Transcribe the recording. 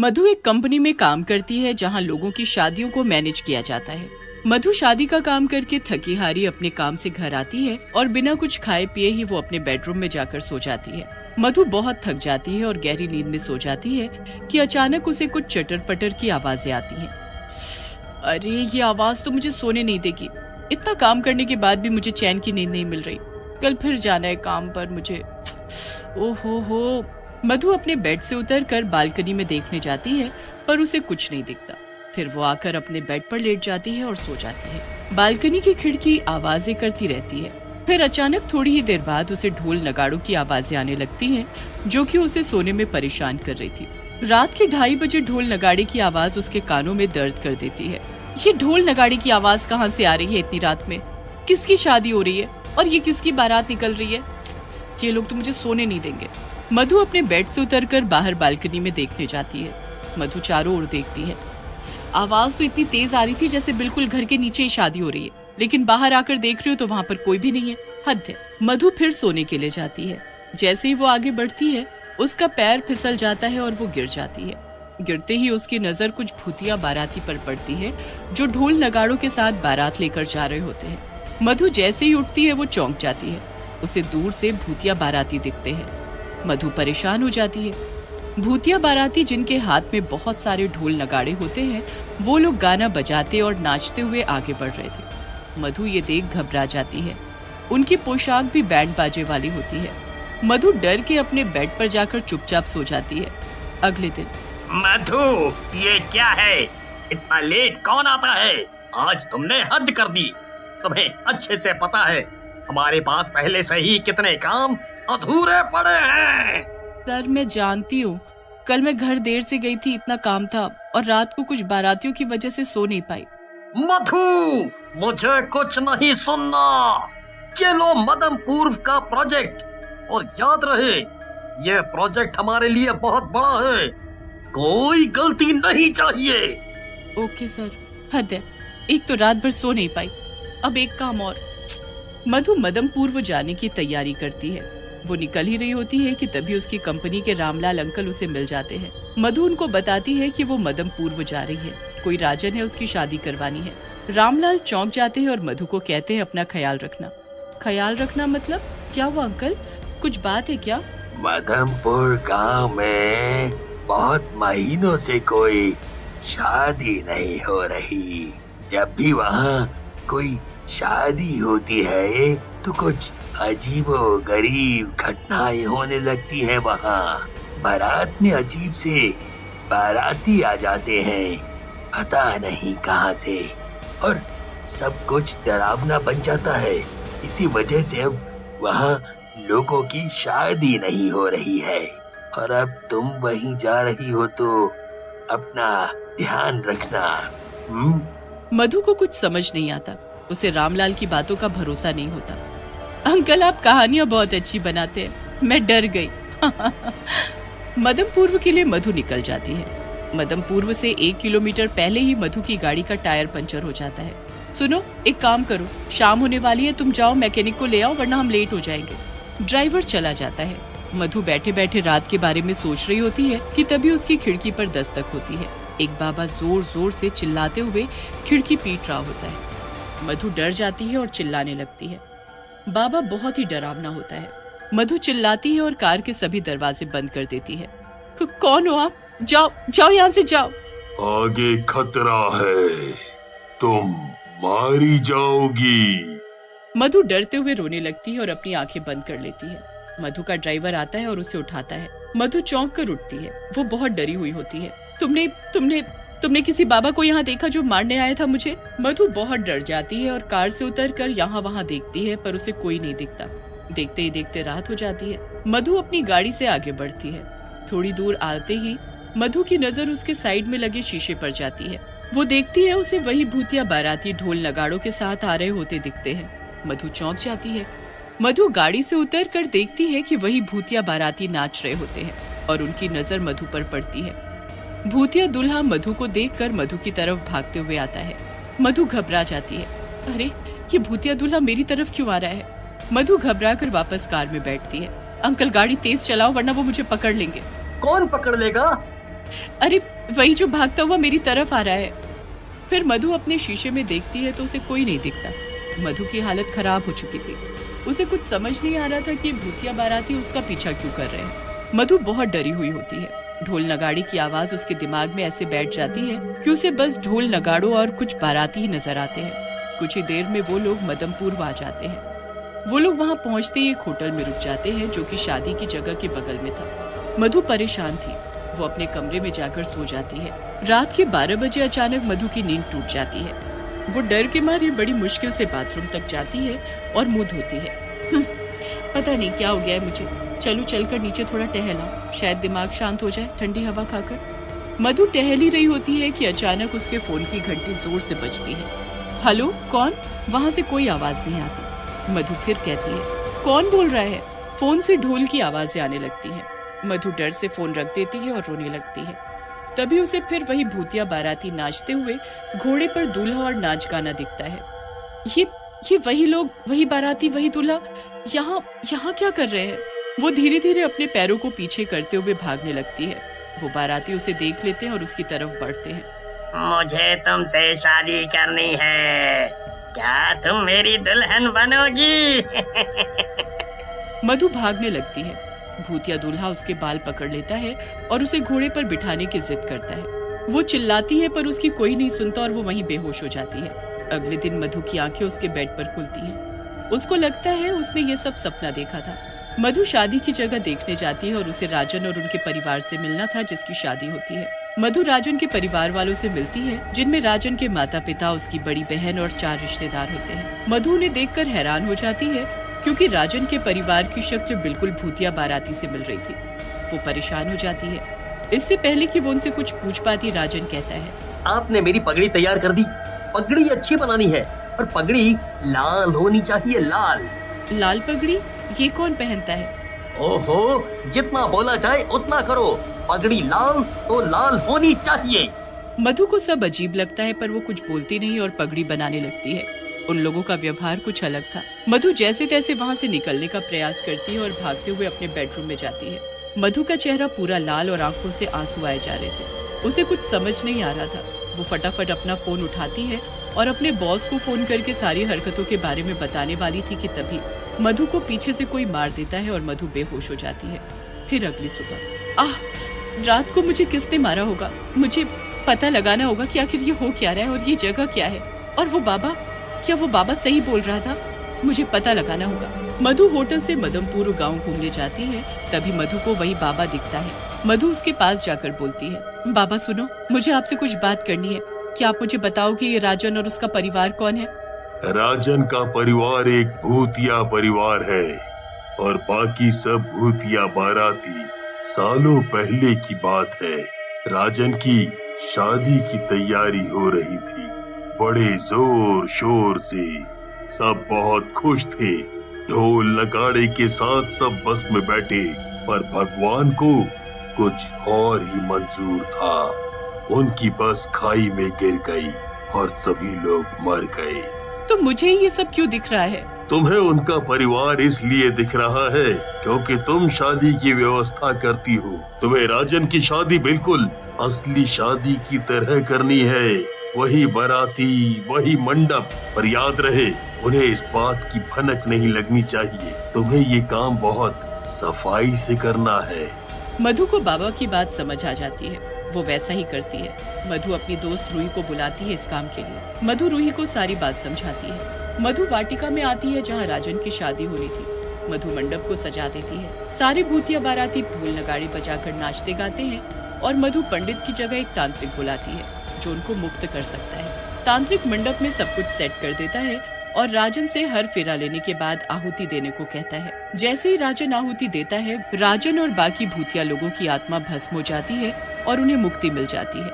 मधु एक कंपनी में काम करती है जहां लोगों की शादियों को मैनेज किया जाता है। मधु शादी का काम करके थकी हारी अपने काम से घर आती है और बिना कुछ खाए पिए ही वो अपने बेडरूम में जाकर सो जाती है। मधु बहुत थक जाती है और गहरी नींद में सो जाती है कि अचानक उसे कुछ चटर पटर की आवाजें आती हैं। अरे ये आवाज तो मुझे सोने नहीं देगी। इतना काम करने के बाद भी मुझे चैन की नींद नहीं मिल रही। कल फिर जाना है काम पर मुझे। ओहो हो। मधु अपने बेड से उतरकर बालकनी में देखने जाती है पर उसे कुछ नहीं दिखता। फिर वो आकर अपने बेड पर लेट जाती है और सो जाती है। बालकनी की खिड़की आवाजें करती रहती है। फिर अचानक थोड़ी ही देर बाद उसे ढोल नगाड़ों की आवाजें आने लगती हैं, जो कि उसे सोने में परेशान कर रही थी। रात के 2:30 बजे ढोल नगाड़े की आवाज उसके कानों में दर्द कर देती है। ये ढोल नगाड़े की आवाज कहाँ से आ रही है इतनी रात में? किसकी शादी हो रही है और ये किसकी बारात निकल रही है? ये लोग तो मुझे सोने नहीं देंगे। मधु अपने बेड से उतरकर बाहर बालकनी में देखने जाती है। मधु चारों ओर देखती है। आवाज तो इतनी तेज आ रही थी जैसे बिल्कुल घर के नीचे ही शादी हो रही है, लेकिन बाहर आकर देख रही हो तो वहाँ पर कोई भी नहीं है। हद है। मधु फिर सोने के लिए जाती है। जैसे ही वो आगे बढ़ती है उसका पैर फिसल जाता है और वो गिर जाती है। गिरते ही उसकी नजर कुछ भूतिया बाराती पर पड़ती है जो ढोल नगाड़ों के साथ बारात लेकर जा रहे होते हैं। मधु जैसे ही उठती है वो चौंक जाती है। उसे दूर से भूतिया बाराती दिखते हैं। मधु परेशान हो जाती है। भूतिया बाराती जिनके हाथ में बहुत सारे ढोल नगाड़े होते हैं, वो लोग गाना बजाते और नाचते हुए आगे बढ़ रहे थे। मधु ये देख घबरा जाती है। उनकी पोशाक भी बैंड बाजे वाली होती है। मधु डर के अपने बेड पर जाकर चुपचाप सो जाती है। अगले दिन मधु, ये क्या है? इतना लेट कौन आता है? आज तुमने हद कर दी। तुम्हें अच्छे से पता है हमारे पास पहले से ही कितने काम अधूरे पड़े हैं। सर मैं जानती हूँ, कल मैं घर देर से गई थी, इतना काम था और रात को कुछ बारातियों की वजह से सो नहीं पाई। मधु, मुझे कुछ नहीं सुनना। ये लो मदम पूर्व का प्रोजेक्ट, और याद रहे ये प्रोजेक्ट हमारे लिए बहुत बड़ा है। कोई गलती नहीं चाहिए। Okay sir. हद है, एक तो रात भर सो नहीं पाई, अब एक काम और। मधु मदम पूर्व जाने की तैयारी करती है। वो निकल ही रही होती है कि तभी उसकी कंपनी के रामलाल अंकल उसे मिल जाते हैं। मधु उनको बताती है कि वो मदम पूर्व जा रही है, कोई राजन है, उसकी शादी करवानी है। रामलाल चौंक जाते हैं और मधु को कहते हैं अपना ख्याल रखना। ख्याल रखना मतलब क्या हुआ अंकल? कुछ बात है क्या? मदमपुर गांव में बहुत महीनों से कोई शादी नहीं हो रही। जब भी वहाँ कोई शादी होती है तो कुछ अजीबो गरीब घटनाएं होने लगती हैं। वहाँ बारात में अजीब से बाराती आ जाते हैं, पता नहीं कहाँ से, और सब कुछ डरावना बन जाता है। इसी वजह से अब वहाँ लोगों की शादी नहीं हो रही है। और अब तुम वहीं जा रही हो तो अपना ध्यान रखना। मधु को कुछ समझ नहीं आता। उसे रामलाल की बातों का भरोसा नहीं होता। अंकल आप कहानियां बहुत अच्छी बनाते हैं, मैं डर गई। मदम पूर्व के लिए मधु निकल जाती है। मदम पूर्व से 1 किलोमीटर पहले ही मधु की गाड़ी का टायर पंचर हो जाता है। सुनो, एक काम करो, शाम होने वाली है, तुम जाओ मैकेनिक को ले आओ वरना हम लेट हो जाएंगे। ड्राइवर चला जाता है। मधु बैठे बैठे रात के बारे में सोच रही होती है कि तभी उसकी खिड़की पर दस्तक होती है। एक बाबा जोर जोर से चिल्लाते हुए खिड़की पीट रहा होता है। मधु डर जाती है और चिल्लाने लगती है। बाबा बहुत ही डरावना होता है। मधु चिल्लाती है और कार के सभी दरवाजे बंद कर देती है। कौन हो आप? जाओ जाओ, यहाँ से जाओ। आगे खतरा है, तुम मारी जाओगी। मधु डरते हुए रोने लगती है और अपनी आंखें बंद कर लेती है। मधु का ड्राइवर आता है और उसे उठाता है। मधु चौंक कर उठती है। वो बहुत डरी हुई होती है। तुमने किसी बाबा को यहाँ देखा जो मारने आया था मुझे? मधु बहुत डर जाती है और कार से उतरकर यहाँ वहाँ देखती है पर उसे कोई नहीं दिखता। देखते ही देखते रात हो जाती है। मधु अपनी गाड़ी से आगे बढ़ती है। थोड़ी दूर आते ही मधु की नजर उसके साइड में लगे शीशे पर जाती है। वो देखती है उसे वही भूतिया बाराती ढोल नगाड़ों के साथ आ रहे होते दिखते हैं। मधु चौंक जाती है। मधु गाड़ी से उतरकर देखती है कि वही भूतिया बाराती नाच रहे होते हैं और उनकी नजर मधु पर पड़ती है। भूतिया दूल्हा मधु को देखकर मधु की तरफ भागते हुए आता है। मधु घबरा जाती है। अरे ये भूतिया दूल्हा मेरी तरफ क्यों आ रहा है? मधु घबरा कर वापस कार में बैठती है। अंकल गाड़ी तेज चलाओ वरना वो मुझे पकड़ लेंगे। कौन पकड़ लेगा? अरे वही जो भागता हुआ मेरी तरफ आ रहा है। फिर मधु अपने शीशे में देखती है तो उसे कोई नहीं दिखता। मधु की हालत खराब हो चुकी थी। उसे कुछ समझ नहीं आ रहा था कि भूतिया बाराती उसका पीछा क्यों कर रहे हैं। मधु बहुत डरी हुई होती है। ढोल नगाड़े की आवाज उसके दिमाग में ऐसे बैठ जाती है कि उसे बस ढोल नगाड़ों और कुछ बाराती ही नजर आते हैं। कुछ ही देर में वो लोग मदमपुर आ जाते हैं। वो लोग वहाँ पहुँचते ही एक होटल में रुक जाते हैं जो कि शादी की जगह के बगल में था। मधु परेशान थी। वो अपने कमरे में जाकर सो जाती है। रात के 12 बजे अचानक मधु की नींद टूट जाती है। वो डर के मारे बड़ी मुश्किल से बाथरूम तक जाती है और मुंह धोती है। पता नहीं क्या हो गया है मुझे। चलूं चलकर नीचे थोड़ा टहला, शायद दिमाग शांत हो जाए ठंडी हवा खाकर। मधु टहल ही रही होती है कि अचानक उसके फोन की घंटी जोर से बजती है। हेलो, कौन? वहाँ से कोई आवाज नहीं आती। मधु फिर कहती है, कौन बोल रहा है? फोन से ढोल की आवाजें आने लगती हैं। मधु डर से फोन रख देती है और रोने लगती है। तभी उसे फिर वही भूतिया बाराती नाचते हुए घोड़े पर दूल्हा और नाच गाना दिखता है। ये वही लोग, वही बाराती, वही दूल्हा यहाँ क्या कर रहे हैं? वो धीरे धीरे अपने पैरों को पीछे करते हुए भागने लगती है। वो बाराती उसे देख लेते हैं और उसकी तरफ बढ़ते हैं। मुझे तुमसे शादी करनी है, क्या तुम मेरी दुल्हन बनोगी? मधु भागने लगती है। भूतिया दूल्हा उसके बाल पकड़ लेता है और उसे घोड़े पर बिठाने की जिद करता है। वो चिल्लाती है पर उसकी कोई नहीं सुनता और वो वहीं बेहोश हो जाती है। अगले दिन मधु की आंखें उसके बेड पर खुलती हैं। उसको लगता है उसने ये सब सपना देखा था। मधु शादी की जगह देखने जाती है और उसे राजन और उनके परिवार से मिलना था जिसकी शादी होती है। मधु राजन के परिवार वालों से मिलती है जिनमें राजन के माता पिता, उसकी बड़ी बहन और 4 रिश्तेदार होते हैं। मधु उन्हें देखकर हैरान हो जाती है क्योंकि राजन के परिवार की शक्ल बिल्कुल भूतिया बाराती से मिल रही थी। वो परेशान हो जाती है। इससे पहले कि वो उनसे कुछ पूछ पाती, राजन कहता है, आपने मेरी पगड़ी तैयार कर दी। पगड़ी अच्छी बनानी है और पगड़ी लाल होनी चाहिए, लाल। लाल पगड़ी? ये कौन पहनता है? ओहो, जितना बोला जाए उतना करो। पगड़ी लाल तो लाल होनी चाहिए। मधु को सब अजीब लगता है पर वो कुछ बोलती नहीं और पगड़ी बनाने लगती है। उन लोगों का व्यवहार कुछ अलग था। मधु जैसे तैसे वहाँ से निकलने का प्रयास करती है और भागते हुए अपने बेडरूम में जाती है। मधु का चेहरा पूरा लाल और आंखों से आंसू आए जा रहे थे। उसे कुछ समझ नहीं आ रहा था। वो फटाफट अपना फोन उठाती है और अपने बॉस को फोन करके सारी हरकतों के बारे में बताने वाली थी कि तभी मधु को पीछे से कोई मार देता है और मधु बेहोश हो जाती है। फिर अगली सुबह, रात को मुझे किसने मारा होगा? मुझे पता लगाना होगा कि आखिर ये हो क्या रहा है और ये जगह क्या है। और वो बाबा, क्या वो बाबा सही बोल रहा था? मुझे पता लगाना होगा। मधु होटल से मदमपुर गांव घूमने जाती है। तभी मधु को वही बाबा दिखता है। मधु उसके पास जाकर बोलती है, बाबा सुनो, मुझे आपसे कुछ बात करनी है। क्या आप मुझे बताओगे ये राजन और उसका परिवार कौन है? राजन का परिवार एक भूतिया परिवार है और बाकी सब भूतिया बाराती। सालों पहले की बात है। राजन की शादी की तैयारी हो रही थी। बड़े जोर शोर से सब बहुत खुश थे। ढोल नगाड़े के साथ सब बस में बैठे, पर भगवान को कुछ और ही मंजूर था। उनकी बस खाई में गिर गई और सभी लोग मर गए। तो मुझे ये सब क्यों दिख रहा है? तुम्हें उनका परिवार इसलिए दिख रहा है क्योंकि तुम शादी की व्यवस्था करती हो। तुम्हें राजन की शादी बिल्कुल असली शादी की तरह करनी है। वही बाराती, वही मंडप। पर याद रहे, उन्हें इस बात की भनक नहीं लगनी चाहिए। तुम्हें ये काम बहुत सफाई से करना है। मधु को बाबा की बात समझ आ जाती है। वो वैसा ही करती है। मधु अपनी दोस्त रूही को बुलाती है इस काम के लिए। मधु रूही को सारी बात समझाती है। मधु वाटिका में आती है जहाँ राजन की शादी होनी थी। मधु मंडप को सजा देती है। सारे भूतिया बाराती ढोल नगाड़े बजाकर नाचते गाते हैं और मधु पंडित की जगह एक तांत्रिक बुलाती है जो उनको मुक्त कर सकता है। तांत्रिक मंडप में सब कुछ सेट कर देता है और राजन से हर फेरा लेने के बाद आहुति देने को कहता है। जैसे ही राजन आहुति देता है, राजन और बाकी भूतिया लोगों की आत्मा भस्म हो जाती है और उन्हें मुक्ति मिल जाती है।